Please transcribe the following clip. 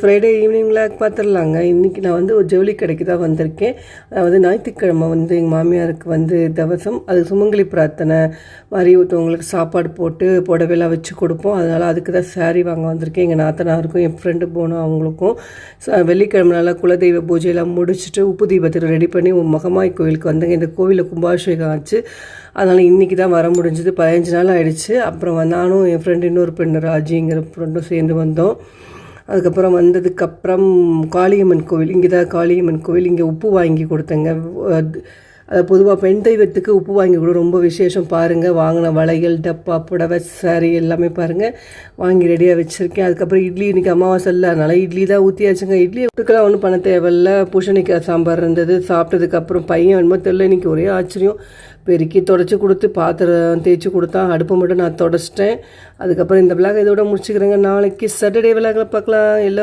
Friday evening vlog பார்த்துடலாங்க. இன்றைக்கி நான் ஒரு ஜவுளி கடைக்கு தான் வந்திருக்கேன். ஞாயிற்றுக்கிழமை எங்கள் மாமியாருக்கு தவசம், அது சுமங்கலி பிரார்த்தனை மாதிரி ஒருத்தவங்களுக்கு சாப்பாடு போட்டு புடவைலாம் வச்சு கொடுப்போம். அதனால் அதுக்கு தான் சாரீ வாங்க வந்திருக்கேன். எங்கள் நாத்தனாருக்கும் என் ஃப்ரெண்டு போனோம் அவங்களுக்கும். வெள்ளிக்கிழமை நாளாக குலதெய்வ பூஜையெல்லாம் முடிச்சுட்டு உப்பு தீபத்தை ரெடி பண்ணி மகமாய் கோவிலுக்கு வந்தேங்க. இந்த கோவிலில் கும்பாபிஷேகம் ஆச்சு. அதனால் இன்றைக்கி தான் வர முடிஞ்சது. 15 நாள் ஆகிடுச்சு. அப்புறம் நானும் என் ஃப்ரெண்டு இன்னொரு பெண்ணு ராஜிங்கிற ஃப்ரெண்டும் சேர்ந்து வந்தோம். அதுக்கப்புறம் வந்ததுக்கப்புறம் காளியம்மன் கோவில், இங்கே தான் காளியம்மன் கோவில். இங்கே உப்பு வாங்கி கொடுத்தேங்க. அது பொதுவாக பெண் தெய்வத்துக்கு உப்பு வாங்கி கூட ரொம்ப விசேஷம். பாருங்கள், வாங்கின வளையல், டப்பா, புடவை, சாரி எல்லாமே பாருங்கள் வாங்கி ரெடியாக வச்சுருக்கேன். அதுக்கப்புறம் இட்லி, இன்றைக்கி அமாவாசை இல்லை, அதனால் இட்லி தான் ஊற்றியாச்சுங்க. இட்லி விட்டுக்கெல்லாம் ஒன்றும் பண்ண தேவையில்ல. பூசணிக்காய் சாம்பார் இருந்தது. சாப்பிட்டதுக்கப்புறம் பையன் என்னமோ தெரியல, இன்றைக்கி ஒரே ஆச்சரியம். பெருக்கி தொடச்சி கொடுத்து பாத்திரம் தேய்ச்சி கொடுத்தா, அடுப்பை மட்டும் நான் தொடச்சிட்டேன். அதுக்கப்புறம் இந்த விளாக் இதோட முடிச்சுக்கிறேங்க. நாளைக்கு சாட்டர்டே விளாகில் பார்க்கலாம். எல்லோரும்